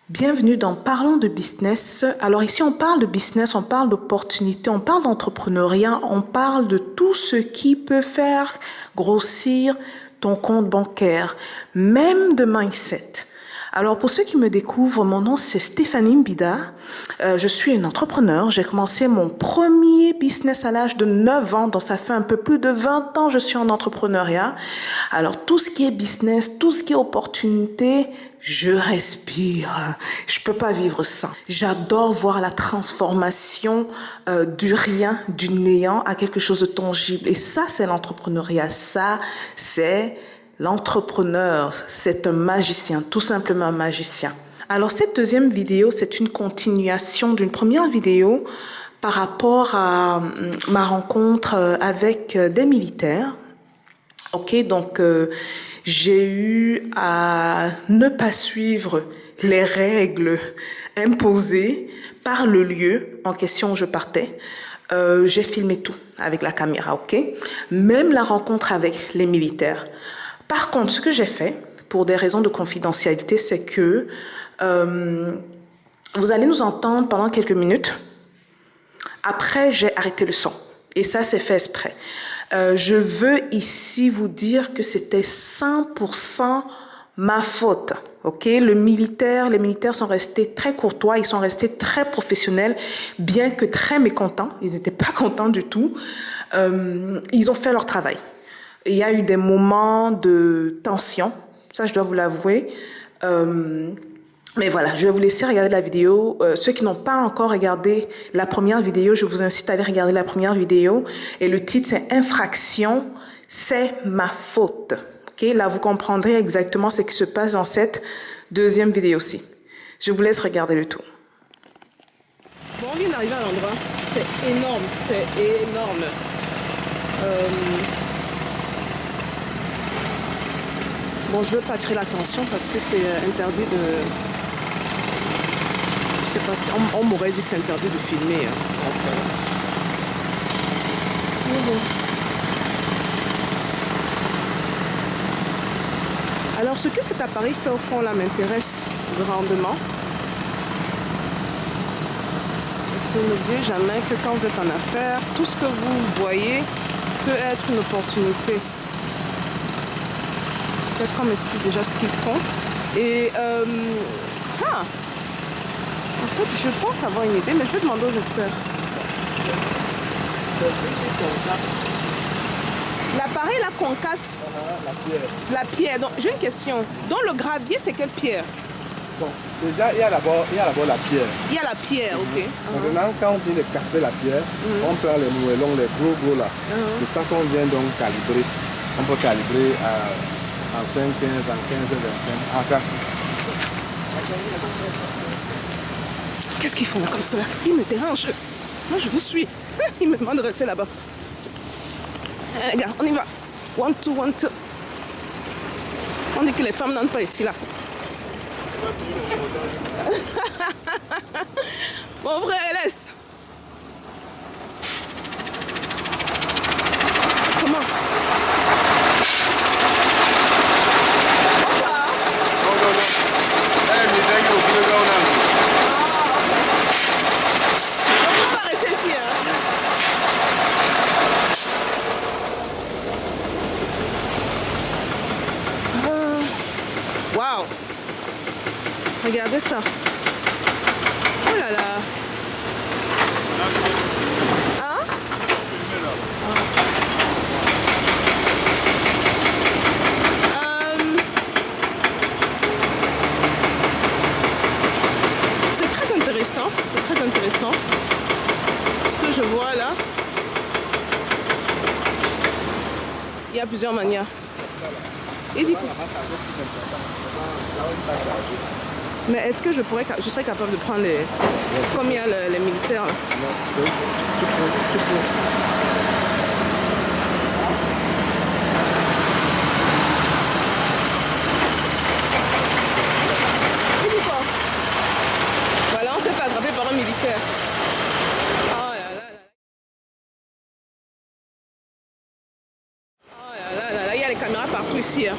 Bienvenue dans Parlons de business. Alors ici, on parle de business, on parle d'opportunités, on parle d'entrepreneuriat, on parle de tout ce qui peut faire grossir ton compte bancaire, même de mindset. Alors pour ceux qui me découvrent, mon nom c'est Stéphanie Mbida. Je suis une entrepreneur. J'ai commencé mon premier business à l'âge de 9 ans, donc ça fait un peu plus de 20 ans que je suis en entrepreneuriat. Alors tout ce qui est business, tout ce qui est opportunité, je respire. Je peux pas vivre sans. J'adore voir la transformation du rien, du néant à quelque chose de tangible. Et ça, c'est l'entrepreneuriat. Ça, c'est l'entrepreneur. C'est un magicien, tout simplement un magicien. Alors cette deuxième vidéo, c'est une continuation d'une première vidéo par rapport à ma rencontre avec des militaires. Ok, donc j'ai eu à ne pas suivre les règles imposées par le lieu en question où je partais. J'ai filmé tout avec la caméra, ok? Même la rencontre avec les militaires. Par contre, ce que j'ai fait, pour des raisons de confidentialité, c'est que vous allez nous entendre pendant quelques minutes. Après, j'ai arrêté le son. Et ça, c'est fait exprès. Je veux ici vous dire que c'était 100% ma faute. Ok, les militaires sont restés très courtois, ils sont restés très professionnels, bien que très mécontents. Ils n'étaient pas contents du tout. Ils ont fait leur travail. Il y a eu des moments de tension, ça je dois vous l'avouer. Mais voilà, je vais vous laisser regarder la vidéo. Ceux qui n'ont pas encore regardé la première vidéo, je vous incite à aller regarder la première vidéo. Et le titre, c'est Infraction, c'est ma faute. Okay? Là, vous comprendrez exactement ce qui se passe dans cette deuxième vidéo-ci. Je vous laisse regarder le tout. Bon, on vient d'arriver à l'endroit. C'est énorme, c'est énorme. Bon, je veux pas attirer l'attention parce que c'est interdit de... Je sais pas si... On m'aurait dit que c'est interdit de filmer. Hein. Donc, alors, ce que cet appareil fait au fond là m'intéresse grandement. Parce que n'oubliez jamais que quand vous êtes en affaires, tout ce que vous voyez peut être une opportunité. Peut-être qu'on m'explique déjà ce qu'ils font. Et en fait, je pense avoir une idée, mais je vais demander aux experts. L'appareil là qu'on casse. La pierre. La pierre. Donc j'ai une question. Dans le gravier, c'est quelle pierre? Bon, déjà il y a d'abord la pierre. Il y a la pierre, ok. Maintenant, quand on vient de casser la pierre, on prend les moellons, les gros là. C'est ça qu'on vient donc calibrer. On peut calibrer en 5, 15, en 15, 25. Qu'est-ce qu'ils font là comme ça? Ils me dérangent. Moi je vous suis. Ils me demandent de rester là-bas. Les gars, on y va. 1, 2, 1, 2. On dit que les femmes n'entrent pas ici là. Mon frère, laisse. Comment? On va rester ici, hein? Waouh! Regardez ça. Oh là là. Hein? C'est très intéressant. C'est très intéressant. Ce que je vois là. Il y a plusieurs manières. Et du coup, mais est-ce que je serais capable de prendre les... Comme il y a les militaires. Et du coup, voilà, on s'est fait attraper par un militaire. Oh là là là. Oh là là là là, il y a les caméras partout ici. Hein.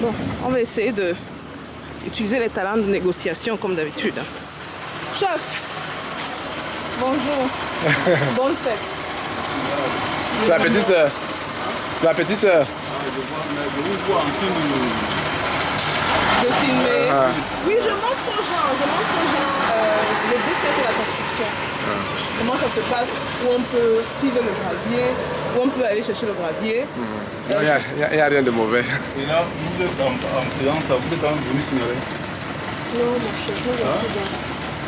Bon, on va essayer de utiliser les talents de négociation comme d'habitude. Chef, bonjour. Bonne fête. C'est la petite sœur. C'est la petite sœur. De filmer. Oui, je montre aux gens, le business de la construction. Comment ça se passe, où on peut suivre le gravier, où on peut aller chercher le gravier. Il n'y a rien de mauvais. Et là, vous êtes en faisant ça, vous êtes quand même venu signaler? Non, mon chef, non, c'est bien.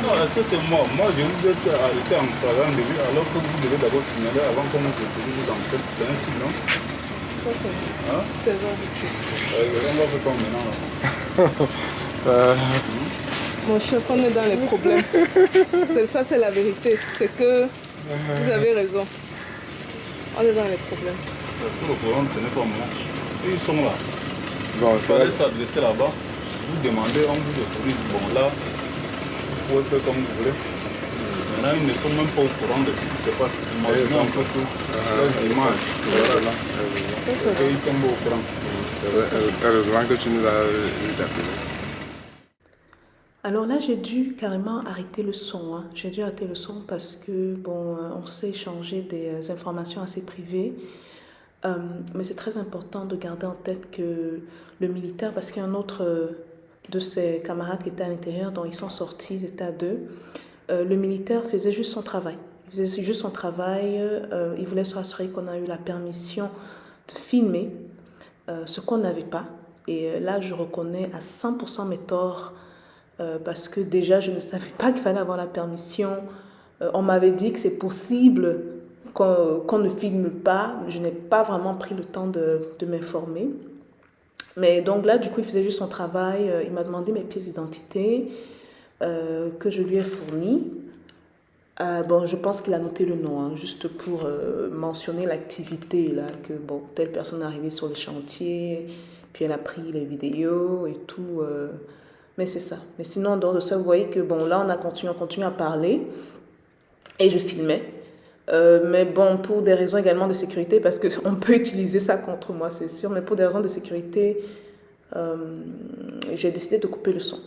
Non, ça c'est moi. Moi, je vous ai arrêté en flagrant délit alors que vous devez d'abord signaler avant qu'on vous vous enquête. C'est un signe, non? Ça, c'est vrai. Hein? C'est vrai, On va faire comme maintenant là. Mon chef, on est dans les problèmes. Ça, c'est la vérité. C'est que vous avez raison. On est dans les problèmes. Parce que le problème, ce n'est pas moi. Et ils sont là. Bon, Vous allez s'adresser là-bas. Vous demandez, on vous autorise. Bon, là, vous pouvez faire comme vous voulez. Maintenant, ils ne sont même pas au courant de ce qui se passe. Imaginez un peu tout. Les images. Voilà. Ça, c'est vrai. Et ils tombent au courant. C'est vrai. Heureusement que tu nous as appelé. Alors là, j'ai dû carrément arrêter le son. Hein. J'ai dû arrêter le son parce que, bon, on s'est échangé des informations assez privées. Mais c'est très important de garder en tête que le militaire, parce qu'il y a un autre de ses camarades qui était à l'intérieur, dont ils sont sortis, ils étaient à deux. Le militaire faisait juste son travail. Il faisait juste son travail. Il voulait se rassurer qu'on a eu la permission de filmer, ce qu'on n'avait pas. Et là, je reconnais à 100% mes torts. Parce que déjà, je ne savais pas qu'il fallait avoir la permission. On m'avait dit que c'est possible qu'on ne filme pas. Je n'ai pas vraiment pris le temps de m'informer. Mais donc là, du coup, il faisait juste son travail. Il m'a demandé mes pièces d'identité que je lui ai fournies. Bon, je pense qu'il a noté le nom, hein, juste pour mentionner l'activité, là, que bon, telle personne est arrivée sur le chantier, puis elle a pris les vidéos et tout. Mais c'est ça. Mais sinon, en dehors de ça, vous voyez que bon, là, on continue à parler et je filmais. Mais bon, pour des raisons également de sécurité, parce qu'on peut utiliser ça contre moi, c'est sûr, mais pour des raisons de sécurité, j'ai décidé de couper le son.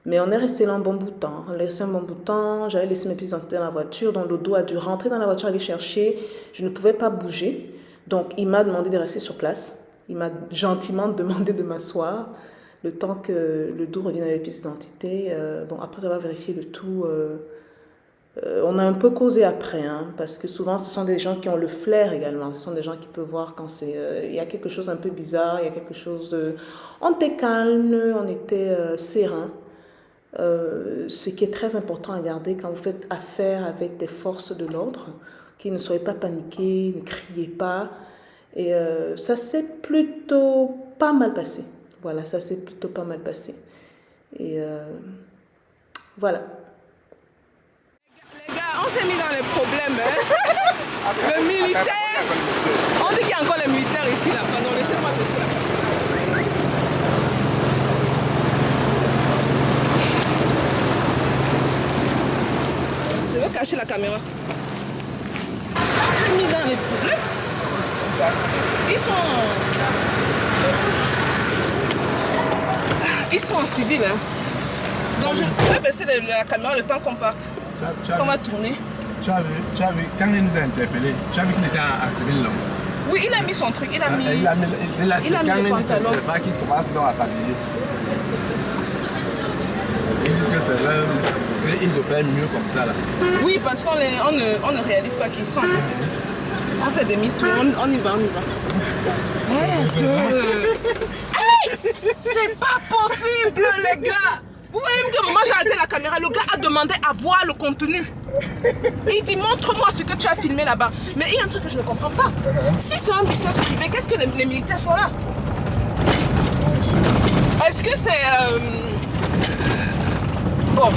Mais on est resté là un bon bout de temps. On est resté un bon bout de temps. J'avais laissé mes pièces d'identité dans la voiture, donc le dos a dû rentrer dans la voiture, aller chercher. Je ne pouvais pas bouger. Donc, il m'a demandé de rester sur place. Il m'a gentiment demandé de m'asseoir. Le temps que le dos revienne avec les pièces d'identité, bon, après avoir vérifié le tout, on a un peu causé après, hein, parce que souvent ce sont des gens qui ont le flair également, ce sont des gens qui peuvent voir quand il y a quelque chose un peu bizarre, il y a quelque chose de... On était calme, on était serein, ce qui est très important à garder quand vous faites affaire avec des forces de l'ordre, qu'ils ne soyez pas paniqués, ne criez pas, et ça s'est plutôt pas mal passé. Voilà, ça s'est plutôt pas mal passé. Et voilà. Les gars, on s'est mis dans les problèmes. Hein? Le militaire. On dit qu'il y a encore les militaires ici, là. Pardon, laissez-moi passer là. Je vais cacher la caméra. On s'est mis dans les problèmes. Ils sont en civil, hein. Donc je vais baisser la caméra le temps qu'on parte. On va tourner. Tu as vu, quand il nous a interpellés, tu as vu qu'il était en civil, non? Oui, il a mis son truc, il a mis le pantalon. C'est qu'il commence donc à s'habiller. Ils disent que c'est là, ils opèrent mieux comme ça là. Oui, parce qu'on ne réalise pas qu'ils sont. On fait demi-tour, on y va. Hey, c'est pas possible, les gars. Vous voyez même que moment j'ai arrêté la caméra, le gars a demandé à voir le contenu. Il dit montre-moi ce que tu as filmé là-bas. Mais il y a un truc que je ne comprends pas. Si c'est un business privé, qu'est-ce que les militaires font là? Est-ce que c'est... Bon,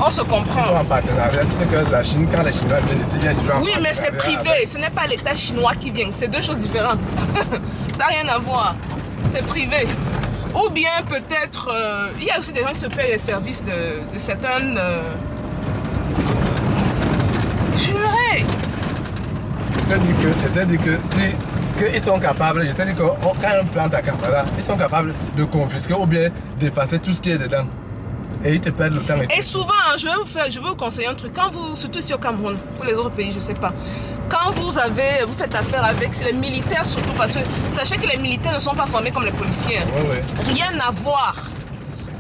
on se comprend. Ils sont en partenariat, tu sais que la Chine, quand les Chinois viennent ici, viennent toujours en Oui, mais c'est privé, ce n'est pas l'État chinois qui vient, c'est deux choses différentes. Ça n'a rien à voir, c'est privé. Ou bien peut-être, il y a aussi des gens qui se payent les services de certaines... Purée. Je t'ai dit que si qu'ils sont capables, je t'ai dit que quand on plante ta caméra, ils sont capables de confisquer ou bien d'effacer tout ce qui est dedans. Et ils te perdent le temps. Et souvent, je vais vous conseiller un truc. Quand vous, surtout ici au Cameroun, pour les autres pays, je sais pas. Quand vous faites affaire avec les militaires, surtout parce que sachez que les militaires ne sont pas formés comme les policiers. Rien à voir.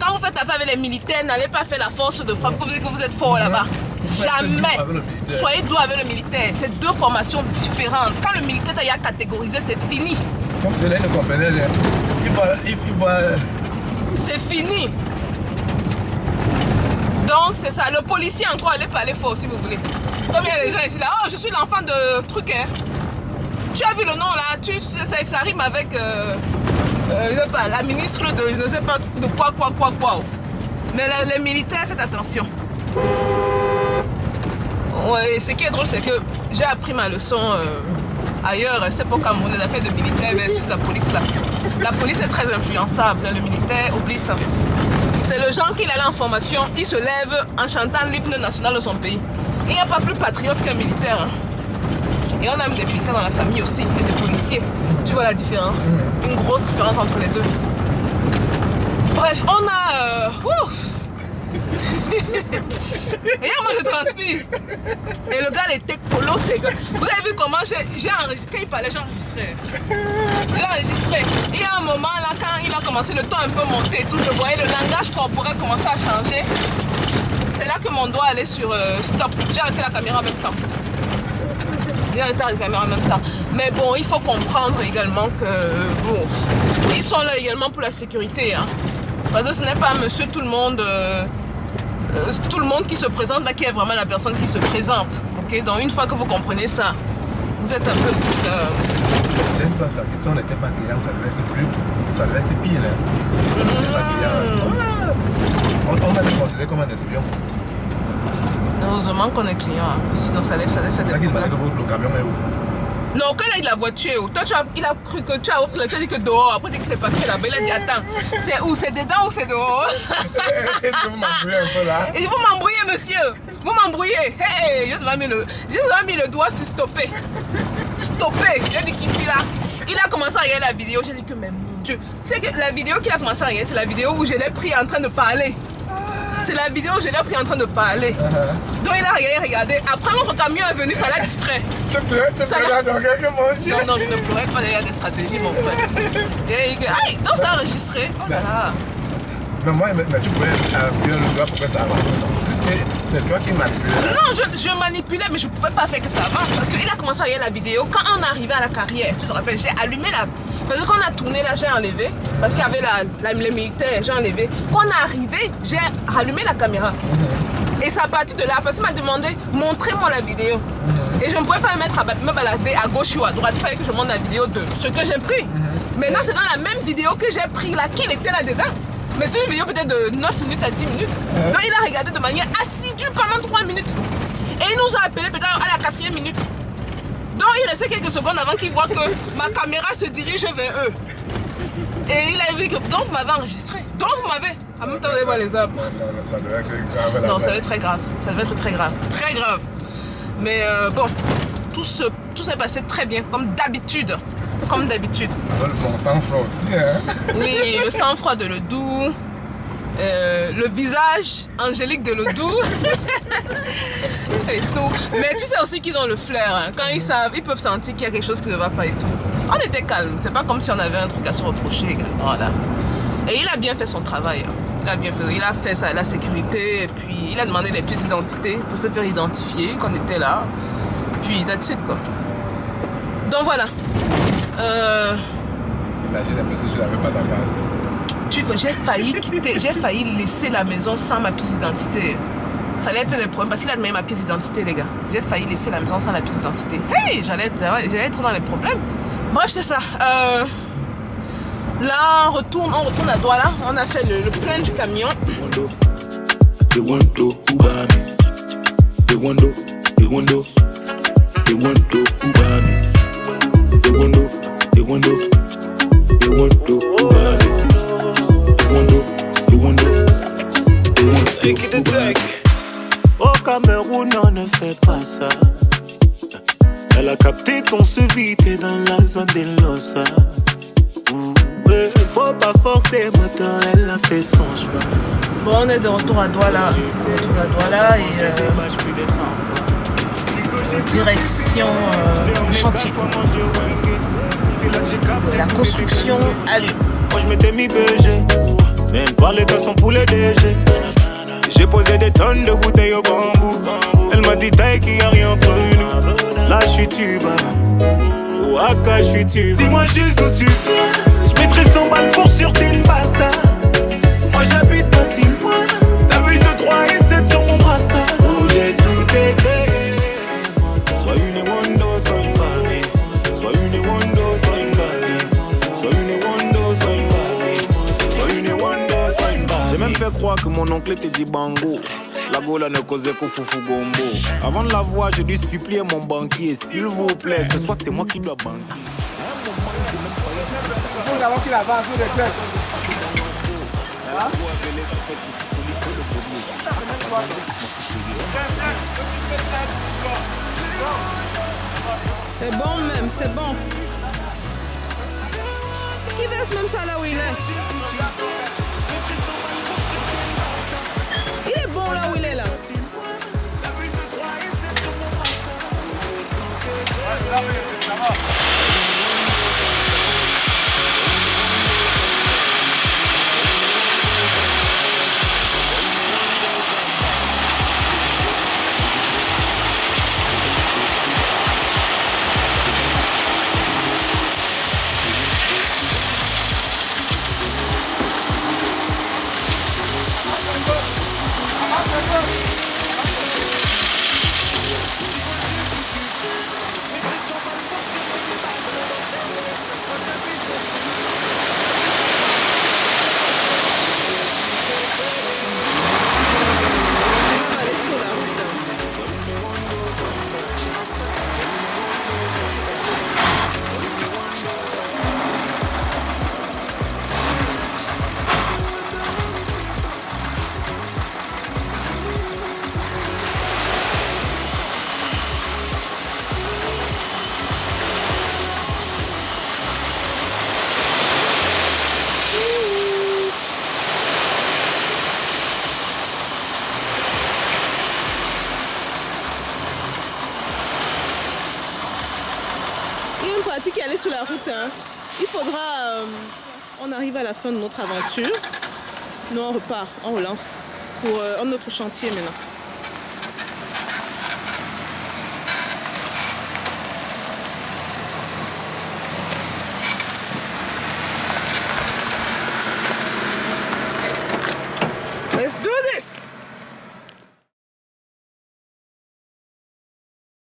Quand vous faites affaire avec les militaires, n'allez pas faire la force de frappe que vous êtes fort là-bas. Jamais. Soyez doux avec le militaire. C'est deux formations différentes. Quand le militaire t'a catégorisé, c'est fini. Comme si là, il ne comprenait rien. C'est fini. Donc c'est ça, le policier encore, allez parler fort si vous voulez. Comme il y a les gens ici là, oh je suis l'enfant de truc hein. Tu as vu le nom là, ça rime avec la ministre de je ne sais pas de quoi. Mais les militaires, faites attention. Ouais, ce qui est drôle c'est que j'ai appris ma leçon ailleurs, c'est pour Cameroun, les affaires de militaires versus la police là. La police est très influençable, le militaire oublie ça. C'est le genre qu'il a l'information, il se lève en chantant l'hymne national de son pays. Il n'y a pas plus patriote qu'un militaire. Hein. Et on a des militaires dans la famille aussi, et des policiers. Tu vois la différence? Une grosse différence entre les deux. Bref, on a... Et là, moi je transpire. Et le gars, il était colossal. Vous avez vu comment j'ai enregistré, il parlait, j'ai enregistré. Il a enregistré. Il y a un moment là, quand il a commencé, le ton un peu monter et tout, je voyais le langage corporel commencer à changer. C'est là que mon doigt allait sur stop. J'ai arrêté la caméra en même temps. Mais bon, il faut comprendre également que bon, ils sont là également pour la sécurité. Hein. Parce que ce n'est pas monsieur tout le monde qui se présente là qui est vraiment la personne qui se présente. Okay? Donc une fois que vous comprenez ça, vous êtes un peu plus... La question n'était pas client, ça devait être pire. Hein. Ça n'était pas client. On va le considérer comme un espion. Heureusement qu'on est client, hein. Sinon ça allait faire des C'est ça qu'il demandait que le camion est où? Non, quand il a dit la voiture, toi il a cru que tu as dit que dehors, après dès que c'est passé là-bas, il a dit attends, c'est où? C'est dedans ou c'est dehors? Vous m'embrouillez un peu là. Il dit vous m'embrouillez monsieur, vous m'embrouillez. Hey, j'ai mis le doigt sur stopper. Stopper, j'ai dit qu'ici là, il a commencé à regarder la vidéo, j'ai dit que mais mon Dieu. Tu sais que la vidéo qu'il a commencé à regarder, c'est la vidéo où je l'ai pris en train de parler. C'est la vidéo où je l'ai pris en train de parler. Donc il a regardé. Après notre camion est venu, ça l'a distrait. Tu pleurais donc que mon Dieu. Non, je ne pleurais pas, il y a des stratégies mon frère. Donc ça a enregistré. Oh là là. Mais tu pouvais appuyer le doigt pour que ça avance. Puisque c'est toi qui manipulais. Non, je manipulais, mais je ne pouvais pas faire que ça avance. Parce qu'il a commencé à regarder la vidéo. Quand on est arrivé à la carrière, tu te rappelles, j'ai allumé la... Parce que quand on a tourné là, j'ai enlevé. Parce qu'il y avait les militaires, j'ai enlevé. Quand on est arrivé, j'ai allumé la caméra. Et ça a parti de là. Parce qu'il m'a demandé, montrez-moi la vidéo. Et je ne pouvais pas me balader à gauche ou à droite. Il fallait que je montre la vidéo de ce que j'ai pris. Maintenant, c'est dans la même vidéo que j'ai pris là, qu'il était là-dedans. Mais c'est une vidéo peut-être de 9 minutes à 10 minutes. Donc il a regardé de manière assidue pendant 3 minutes. Et il nous a appelé peut-être à la 4e minute. Donc il restait quelques secondes avant qu'il voit que ma caméra se dirige vers eux. Et il a vu que donc vous m'avez enregistré. Donc vous m'avez. En même temps, vous allez voir les arbres. Ça devait être grave. Non, ça devait être très grave. Ça devait être très grave. Très grave. Mais bon, tout s'est passé très bien, comme d'habitude. Comme d'habitude. Mon sang-froid aussi, hein? Oui, le sang-froid de Ledou. Le visage angélique de Ledou. Et tout. Mais tu sais aussi qu'ils ont le flair. Hein. Quand ils savent, ils peuvent sentir qu'il y a quelque chose qui ne va pas et tout. On était calme. C'est pas comme si on avait un truc à se reprocher également. Là. Et il a bien fait son travail. Hein. Il a fait ça, la sécurité. Et puis il a demandé des pièces d'identité pour se faire identifier qu'on était là. Puis that's it quoi. Donc voilà. Imagine un peu si je n'avais pas ta carte. J'ai failli laisser la maison sans ma pièce d'identité. Ça allait faire des problèmes parce qu'il a demandé ma pièce d'identité, les gars. J'ai failli laisser la maison sans la pièce d'identité. Hey, j'allais être dans les problèmes. Bref, c'est ça. Là, on retourne à Douala. On a fait le plein du camion. Au Cameroun, on ne fait pas ça. Elle a capté qu'on se vit, t'es dans la zone des Losa. Ouais, faut pas forcer, moteur, elle a fait son choix. Bon, on est de retour à Douala. Et direction chantier. La construction allume. Moi je m'étais mis BG, même pas les gars sont pour les DG. J'ai posé des tonnes de bouteilles au bambou. Elle m'a dit taille qu'il y a rien entre nous. Là je suis tuba, Ouaka je suis tuba. Dis-moi juste d'où tu viens, je mettrai 100 balles pour sur tes passas. Moi j'habite à 6 mois, t'as vu 2, 3 et 7 sur mon brassard. Où j'ai tout essayé. Soit une Wando, soit une Barbie. Soit une Wando, soit une Barbie. Soit une Wando, soit une Barbie. Soit une Wando, soit une Barbie. J'ai même fait croire que mon oncle était dit bango. La gola ne causait qu'au foufou gombo. Avant de la voir, j'ai dû supplier mon banquier. S'il vous plaît, ce soir c'est moi qui dois banquer. Nous avons qu'il avance sur les clubs. C'est bon même, c'est bon. Qui verse même ça là où il est? Il est bon là où il est là. Il y a une partie qui allait sur la route. Hein. Il faudra... on arrive à la fin de notre aventure. Nous, on repart, on relance pour un autre chantier maintenant.